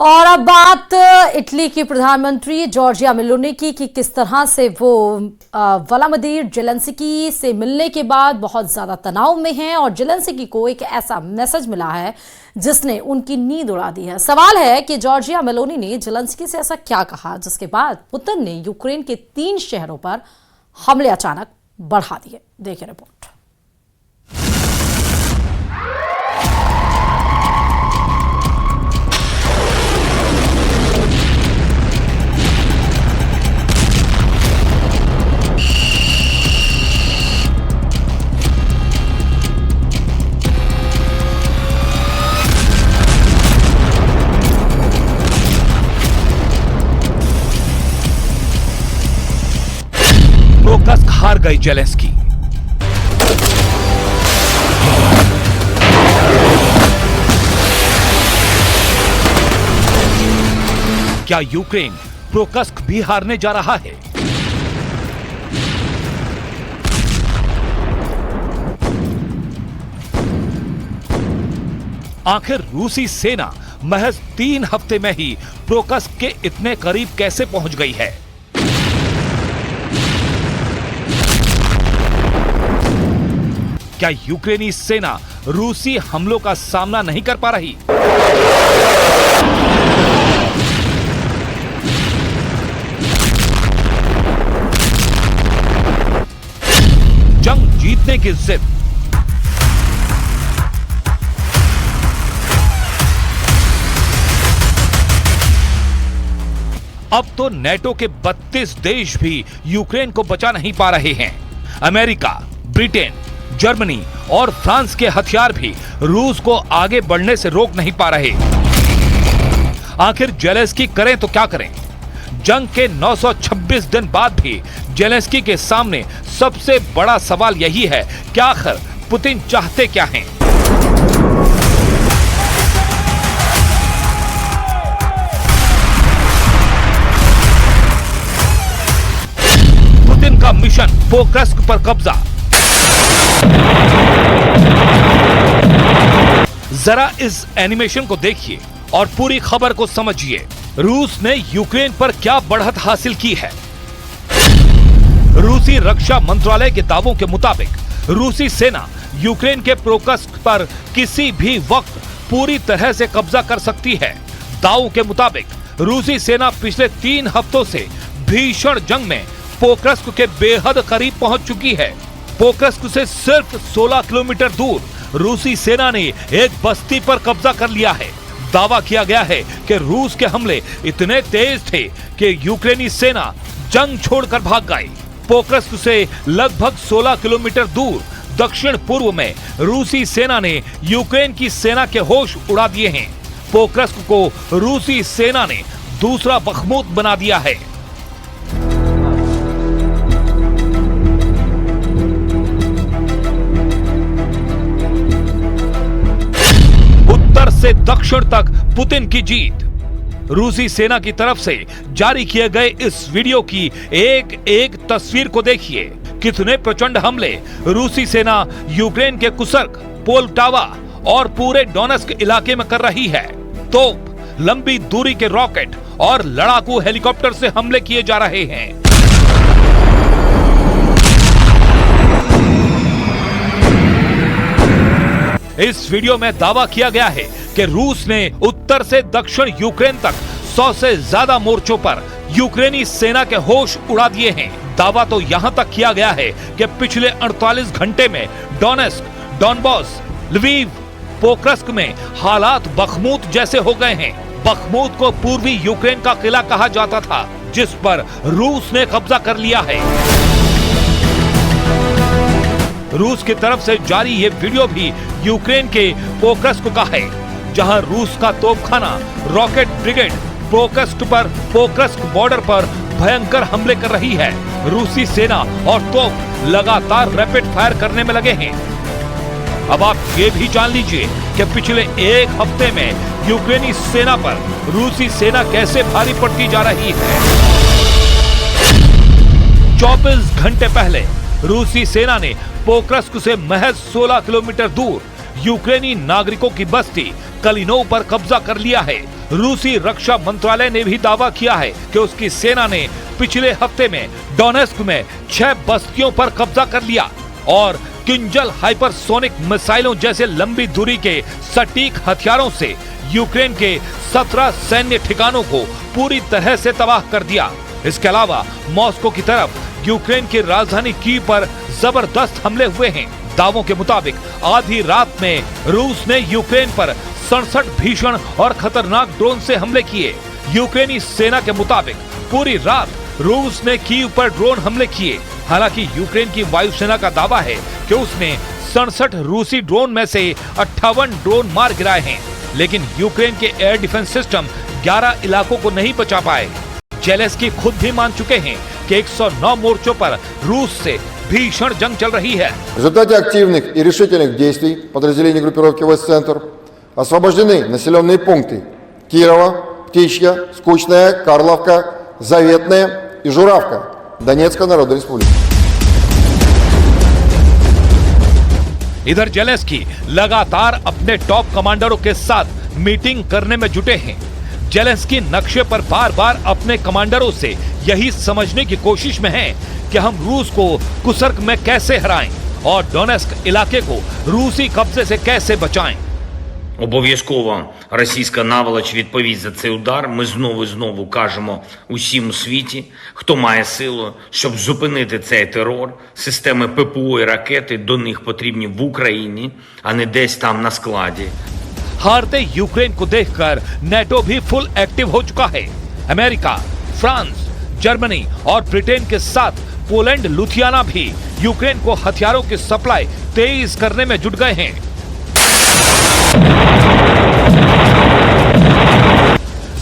और अब बात इटली की प्रधानमंत्री जॉर्जिया मेलोनी की कि किस तरह से वो व्लादिमीर जेलेंस्की से मिलने के बाद बहुत ज्यादा तनाव में हैं और जेलेंस्की को एक ऐसा मैसेज मिला है जिसने उनकी नींद उड़ा दी है। सवाल है कि जॉर्जिया मेलोनी ने जेलेंस्की से ऐसा क्या कहा जिसके बाद पुतिन ने यूक्रेन के 3 शहरों पर हमले अचानक बढ़ा दिए। देखिए रिपोर्ट। प्रोकस्क हार गई जेलेंस्की। क्या यूक्रेन प्रोकस्क भी हारने जा रहा है? आखिर रूसी सेना महज 3 हफ्ते में ही प्रोकस्क के इतने करीब कैसे पहुंच गई है? क्या यूक्रेनी सेना रूसी हमलों का सामना नहीं कर पा रही? जंग जीतने की जिद। अब तो नेटो के 32 देश भी यूक्रेन को बचा नहीं पा रहे हैं। अमेरिका, ब्रिटेन, जर्मनी और फ्रांस के हथियार भी रूस को आगे बढ़ने से रोक नहीं पा रहे। आखिर जेलेंस्की करें तो क्या करें? जंग के 926 दिन बाद भी जेलेंस्की के सामने सबसे बड़ा सवाल यही है कि आखिर पुतिन चाहते क्या हैं? पुतिन का मिशन पोक्रस्क पर कब्जा। जरा इस एनिमेशन को देखिए और पूरी खबर को समझिए। रूस ने यूक्रेन पर क्या बढ़त हासिल की है? रूसी रक्षा मंत्रालय के दावों के मुताबिक रूसी सेना यूक्रेन के प्रोकस्क पर किसी भी वक्त पूरी तरह से कब्जा कर सकती है। दावों के मुताबिक रूसी सेना पिछले 3 हफ्तों से भीषण जंग में पोक्रस्क के बेहद करीब पहुंच चुकी है। पोक्रस्क से सिर्फ 16 किलोमीटर दूर रूसी सेना ने एक बस्ती पर कब्जा कर लिया है। दावा किया गया है कि रूस के हमले इतने तेज थे कि यूक्रेनी सेना जंग छोड़कर भाग गई। पोक्रस्क से लगभग 16 किलोमीटर दूर दक्षिण पूर्व में रूसी सेना ने यूक्रेन की सेना के होश उड़ा दिए हैं। पोक्रस्क को रूसी सेना ने दूसरा बखमूत बना दिया है। से दक्षिण तक पुतिन की जीत। रूसी सेना की तरफ से जारी किए गए इस वीडियो की एक एक तस्वीर को देखिए। कितने प्रचंड हमले रूसी सेना यूक्रेन के कुर्स्क, पोल्टावा और पूरे डोनेस्क इलाके में कर रही है। तोप, लंबी दूरी के रॉकेट और लड़ाकू हेलीकॉप्टर से हमले किए जा रहे हैं। इस वीडियो में दावा किया गया है कि रूस ने उत्तर से दक्षिण यूक्रेन तक 100 से ज्यादा मोर्चों पर यूक्रेनी सेना के होश उड़ा दिए हैं। दावा तो यहां तक किया गया है कि पिछले 48 घंटे में डोनेस्क, डॉनबॉस, लवीव, पोक्रस्क में हालात बखमूत जैसे हो गए हैं। बखमूत को पूर्वी यूक्रेन का किला कहा जाता था जिस पर रूस ने कब्जा कर लिया है। रूस की तरफ से जारी ये वीडियो भी यूक्रेन के पोक्रस्क का है, जहां रूस का तोपखाना रॉकेट ब्रिगेड पोक्रस्क बॉर्डर पर भयंकर हमले कर रही है। रूसी सेना और तोप लगातार रैपिड फायर करने में लगे हैं। अब आप ये भी जान लीजिए कि पिछले 1 हफ्ते में यूक्रेनी सेना पर रूसी सेना कैसे भारी पड़ती जा रही है। 24 घंटे पहले रूसी सेना ने पोक्रस्क से महज 16 किलोमीटर दूर यूक्रेनी नागरिकों की बस्ती कलिनोव पर कब्जा कर लिया है। रूसी रक्षा मंत्रालय ने भी दावा किया है कि उसकी सेना ने पिछले हफ्ते में डोनेस्क में 6 बस्तियों पर कब्जा कर लिया और किंजल हाइपरसोनिक मिसाइलों जैसे लंबी दूरी के सटीक हथियारों से यूक्रेन के 17 सैन्य ठिकानों को पूरी तरह से तबाह कर दिया। इसके अलावा मॉस्को की तरफ यूक्रेन की राजधानी कीव पर जबरदस्त हमले हुए हैं। दावों के मुताबिक आधी रात में रूस ने यूक्रेन पर 67 भीषण और खतरनाक ड्रोन से हमले किए। यूक्रेनी सेना के मुताबिक पूरी रात रूस ने कीव पर ड्रोन हमले किए। हालांकि यूक्रेन की वायुसेना का दावा है कि उसने 67 रूसी ड्रोन में से 58 ड्रोन मार गिराए हैं, लेकिन यूक्रेन के एयर डिफेंस सिस्टम 11 इलाकों को नहीं बचा पाए। जेलेंस्की खुद भी मान चुके हैं कि 109 मोर्चों पर रूस से भीषण जंग चल रही है। В результате активных и решительных действий подразделений группировки «Востцентр» освобождены населенные пункты Кирова, Птичья, Скучная, Карловка, Заветная и Журавка Донецкой Народной Республики. इधर जेलेंस्की लगातार अपने टॉप कमांडरों के साथ मीटिंग करने में जुटे हैं। जेलेंस्की नक्शे पर बार बार अपने कमांडरों से यही समझने की कोशिश में हैं कि हम रूस को कुर्स्क में कैसे हराएं और डोनेस्क इलाके को रूसी कब्जे से कैसे बचाएं। Обов'язково російська наволоч відповість за цей удар. Ми знову і знову кажемо усім у світі, хто має силу, щоб зупинити цей терор. Системи ППО і ракети до них потрібні в Україні, а не десь там на складі. हारते यूक्रेन को देखकर नेटो भी फुल एक्टिव हो चुका है। अमेरिका, फ्रांस, जर्मनी और ब्रिटेन के साथ पोलैंड, लुथियाना भी यूक्रेन को हथियारों की सप्लाई तेज करने में जुट गए हैं।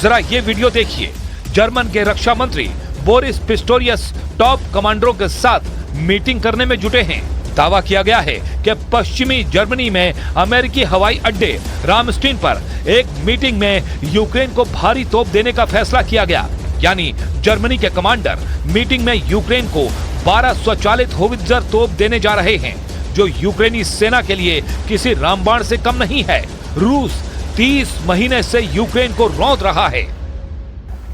जरा ये वीडियो देखिए। जर्मन के रक्षा मंत्री बोरिस पिस्टोरियस टॉप कमांडरों के साथ मीटिंग करने में जुटे हैं। दावा किया गया है कि पश्चिमी जर्मनी में अमेरिकी हवाई अड्डे रामस्टीन पर एक मीटिंग में यूक्रेन को भारी तोप देने का फैसला किया गया। यानी जर्मनी के कमांडर मीटिंग में यूक्रेन को 12 स्वचालित होवित्जर तोप देने जा रहे हैं, जो यूक्रेनी सेना के लिए किसी रामबाण से कम नहीं है। रूस 30 महीने से यूक्रेन को रौंद रहा है।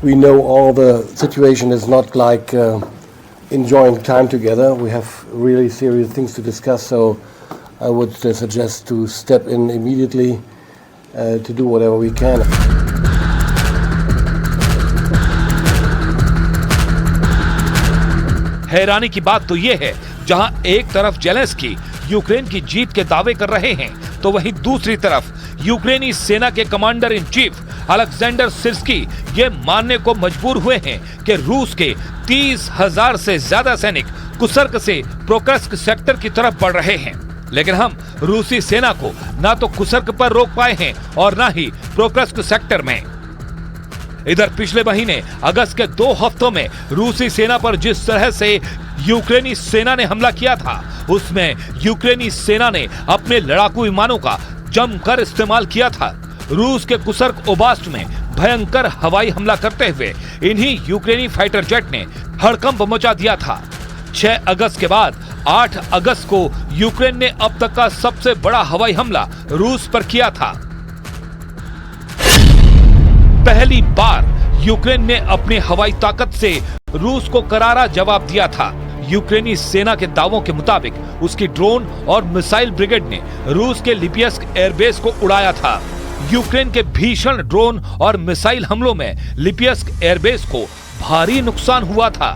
We know all the situation is not like enjoying time together. We have really serious things to discuss, so I would suggest to step in immediately to do whatever we can. हैरानी की बात तो ये है, जहां एक तरफ Zelensky Ukraine की जीत के दावे कर रहे हैं, तो वहीं दूसरी तरफ यूक्रेनी सेना के commander in chief Alexander Syrskyi ये मानने को मजबूर हुए हैं कि रूस के 30,000 से ज्यादा सैनिक कुर्स्क से प्रोकर्स्क सेक्टर की तरफ बढ़ रहे हैं। लेकिन हम रूसी सेना को ना तो कुर्स्क पर रोक पाए हैं और ना ही प्रोकर्स्क सेक्टर में। इधर पिछले महीने अगस्त के 2 हफ्तों में रूसी सेना पर जिस तरह से यूक्रेनी सेना ने हमला किया था, उसमें यूक्रेनी सेना ने अपने लड़ाकू विमानों का जमकर इस्तेमाल किया था। रूस के कुर्स्क ओब्लास्ट में भयंकर हवाई हमला करते हुए इन्हीं यूक्रेनी फाइटर जेट ने हड़कंप मचा दिया था। 6 अगस्त के बाद 8 अगस्त को यूक्रेन ने अब तक का सबसे बड़ा हवाई हमला रूस पर किया था। पहली बार यूक्रेन ने अपनी हवाई ताकत से रूस को करारा जवाब दिया था। यूक्रेनी सेना के दावों के मुताबिक उसकी ड्रोन और मिसाइल ब्रिगेड ने रूस के लिपियस्क एयरबेस को उड़ाया था। यूक्रेन के भीषण ड्रोन और मिसाइल हमलों में लिपियस्क एयरबेस को भारी नुकसान हुआ था।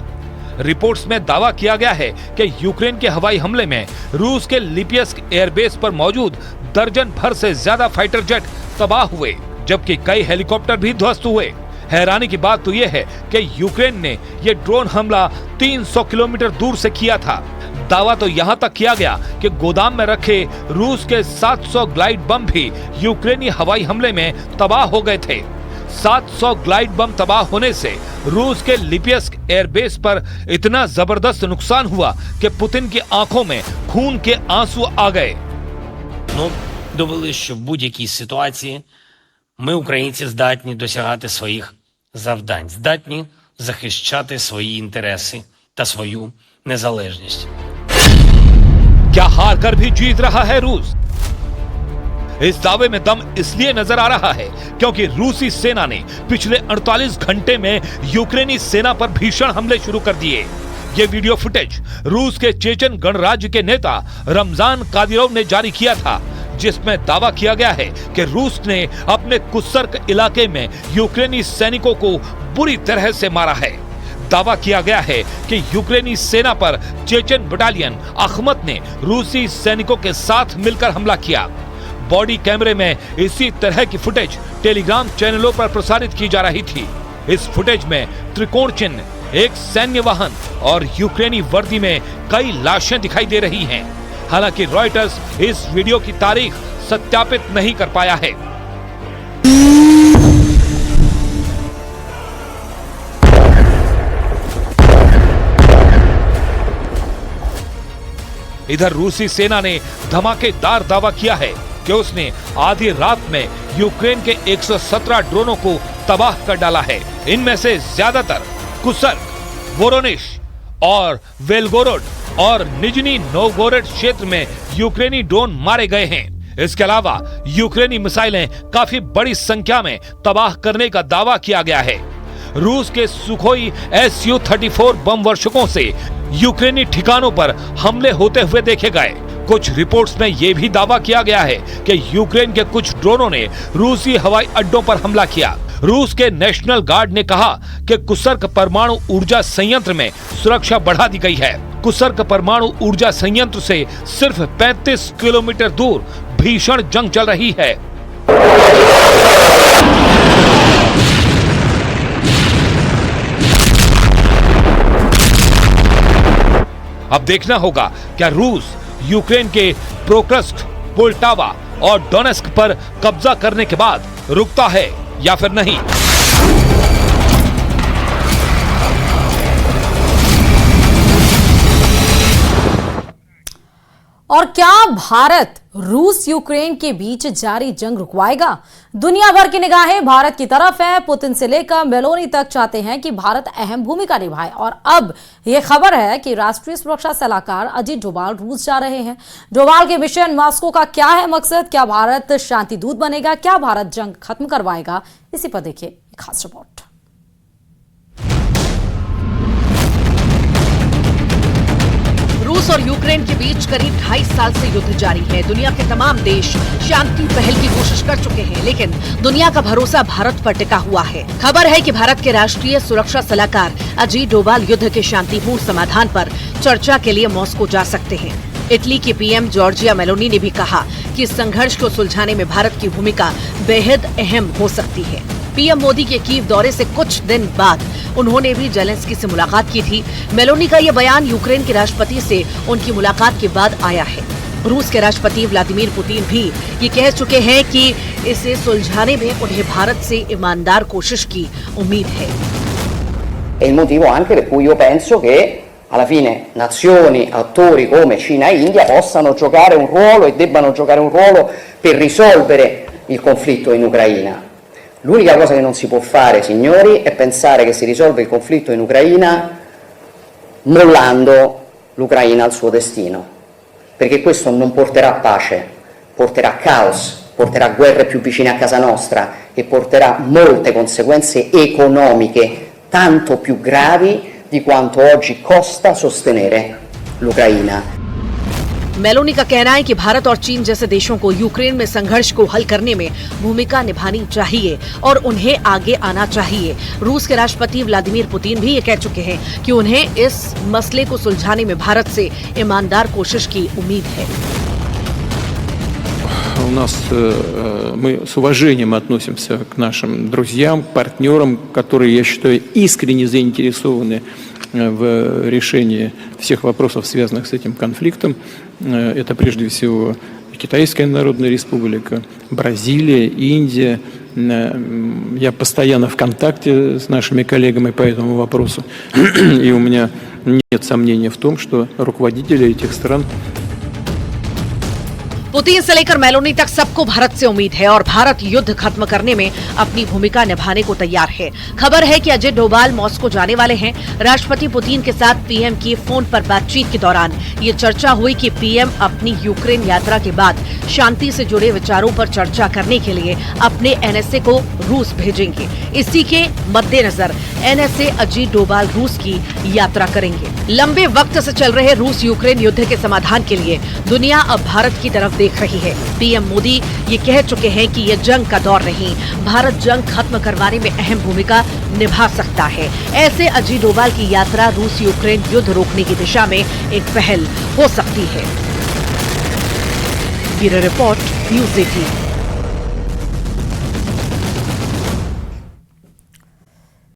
रिपोर्ट्स में दावा किया गया है कि यूक्रेन के हवाई हमले में रूस के लिपियस्क एयरबेस पर मौजूद दर्जन भर से ज्यादा फाइटर जेट तबाह हुए, जबकि कई हेलीकॉप्टर भी ध्वस्त हुए। हैरानी की बात तो यह है कि यूक्रेन ने यह ड्रोन हमला 300 किलोमीटर दूर से किया था। दावा तो यहां तक किया गया कि गोदाम में रखे रूस के 700 ग्लाइड बम भी यूक्रेनी हवाई हमले में तबाह हो गए थे। 700 ग्लाइड बम तबाह होने से रूस के लिपियस्क एयरबेस पर इतना जबरदस्त नुकसान हुआ कि पुतिन की आंखों में खून के आंसू आ गए। Ну, довели, що в будь-якій ситуації ми, українці, здатні досягати своїх завдань, здатні захищати свої інтереси та свою незалежність. क्या हार कर भी जीत रहा है रूस? इस दावे में दम इसलिए नजर आ रहा है क्योंकि रूसी सेना ने पिछले 48 घंटे में यूक्रेनी सेना पर भीषण हमले शुरू कर दिए। ये वीडियो फुटेज रूस के चेचन गणराज्य के नेता रमजान कादिरोव ने जारी किया था, जिसमें दावा किया गया है कि रूस ने अपने कुर्स्क इलाके में यूक्रेनी सैनिकों को बुरी तरह से मारा है। दावा किया गया है कि यूक्रेनी सेना पर चेचन बटालियन अखमत ने रूसी सैनिकों के साथ मिलकर हमला किया। बॉडी कैमरे में इसी तरह की फुटेज टेलीग्राम चैनलों पर प्रसारित की जा रही थी। इस फुटेज में त्रिकोण चिन्ह, एक सैन्य वाहन और यूक्रेनी वर्दी में कई लाशें दिखाई दे रही हैं। हालांकि रॉयटर्स इस वीडियो की तारीख सत्यापित नहीं कर पाया है। इधर रूसी सेना ने धमाकेदार दावा किया है कि उसने आधी रात में यूक्रेन के 117 ड्रोनों को तबाह कर डाला है। इनमें से ज्यादातर कुर्स्क, वोरोनिश और वेलगोरोड और निजनी नोवगोरोड क्षेत्र में यूक्रेनी ड्रोन मारे गए हैं। इसके अलावा यूक्रेनी मिसाइलें काफी बड़ी संख्या में तबाह करने का दावा किया गया है। रूस के सुखोई Su-34 बम वर्षकों से यूक्रेनी ठिकानों पर हमले होते हुए देखे गए। कुछ रिपोर्ट्स में यह भी दावा किया गया है कि यूक्रेन के कुछ ड्रोनों ने रूसी हवाई अड्डों पर हमला किया। रूस के नेशनल गार्ड ने कहा कि कुर्स्क परमाणु ऊर्जा संयंत्र में सुरक्षा बढ़ा दी गई है। कुर्स्क परमाणु ऊर्जा संयंत्र से सिर्फ 35 किलोमीटर दूर भीषण जंग चल रही है। अब देखना होगा क्या रूस यूक्रेन के पोक्रस्क, पोल्टावा और डोनेस्क पर कब्जा करने के बाद रुकता है या फिर नहीं। और क्या भारत रूस यूक्रेन के बीच जारी जंग रुकवाएगा? दुनिया भर की निगाहें भारत की तरफ है। पुतिन से लेकर मेलोनी तक चाहते हैं कि भारत अहम भूमिका निभाए। और अब यह खबर है कि राष्ट्रीय सुरक्षा सलाहकार अजीत डोभाल रूस जा रहे हैं। डोभाल के मिशन मॉस्को का क्या है मकसद? क्या भारत शांति दूत बनेगा? क्या भारत जंग खत्म करवाएगा? इसी पर देखिए खास रिपोर्ट। रूस और यूक्रेन के बीच करीब 2.5 साल से युद्ध जारी है। दुनिया के तमाम देश शांति पहल की कोशिश कर चुके हैं, लेकिन दुनिया का भरोसा भारत पर टिका हुआ है। खबर है कि भारत के राष्ट्रीय सुरक्षा सलाहकार अजीत डोभाल युद्ध के शांतिपूर्ण समाधान पर चर्चा के लिए मॉस्को जा सकते हैं। इटली की पीएम जॉर्जिया मेलोनी ने भी कहा कि इस संघर्ष को सुलझाने में भारत की भूमिका बेहद अहम हो सकती है। पीएम मोदी के कीव दौरे से कुछ दिन बाद उन्होंने भी जेलेंस्की से मुलाकात की थी। मेलोनी का ये बयान यूक्रेन के राष्ट्रपति से उनकी मुलाकात के बाद आया है। रूस के राष्ट्रपति व्लादिमीर पुतिन भी ये कह चुके हैं कि इसे सुलझाने में उन्हें भारत से ईमानदार कोशिश की उम्मीद है। È il motivo anche per cui io penso che alla fine nazioni, attori come Cina e India possano giocare un ruolo e debbano giocare un ruolo per risolvere il conflitto in Ucraina. L'unica cosa che non si può fare, signori, è pensare che si risolve il conflitto in Ucraina mollando l'Ucraina al suo destino, perché questo non porterà pace, porterà caos, porterà guerre più vicine a casa nostra e porterà molte conseguenze economiche tanto più gravi di quanto oggi costa sostenere l'Ucraina. Meloni का कहना है कि भारत और चीन जैसे देशों को Ukraine में संघर्ष को हल करने में भूमिका निभानी चाहिए और उन्हें आगे आना चाहिए। रूस के राष्ट्रपति व्लादिमीर पुतिन भी ये कह चुके हैं कि उन्हें इस मसले को सुलझाने में भारत से ईमानदार कोशिश की उम्मीद है। У нас мы с уважением относимся к нашим друзьям, партнерам, которые, я считаю, искренне заинтересованы в решении всех вопросов, связанных с этим конфликтом. Это прежде всего Китайская Народная Республика, Бразилия, Индия. Я постоянно в контакте с нашими коллегами по этому вопросу. И у меня нет сомнения в том, что руководители этих стран पुतिन से लेकर मेलोनी तक सबको भारत से उम्मीद है और भारत युद्ध खत्म करने में अपनी भूमिका निभाने को तैयार है। खबर है कि अजय डोभाल मॉस्को जाने वाले हैं। राष्ट्रपति पुतिन के साथ पीएम की फोन पर बातचीत के दौरान ये चर्चा हुई कि पीएम अपनी यूक्रेन यात्रा के बाद शांति से जुड़े विचारों पर चर्चा करने के लिए अपने एनएसए को रूस भेजेंगे। इसी के मद्देनजर एनएसए अजीत डोभाल रूस की यात्रा करेंगे। लंबे वक्त से चल रहे रूस यूक्रेन युद्ध के समाधान के लिए दुनिया अब भारत की तरफ देख रही है। पीएम मोदी ये कह चुके हैं कि ये जंग का दौर नहीं, भारत जंग खत्म करवाने में अहम भूमिका निभा सकता है। ऐसे अजीत डोभाल की यात्रा रूस यूक्रेन युद्ध रोकने की दिशा में एक पहल हो सकती है। Bureau report, news 18।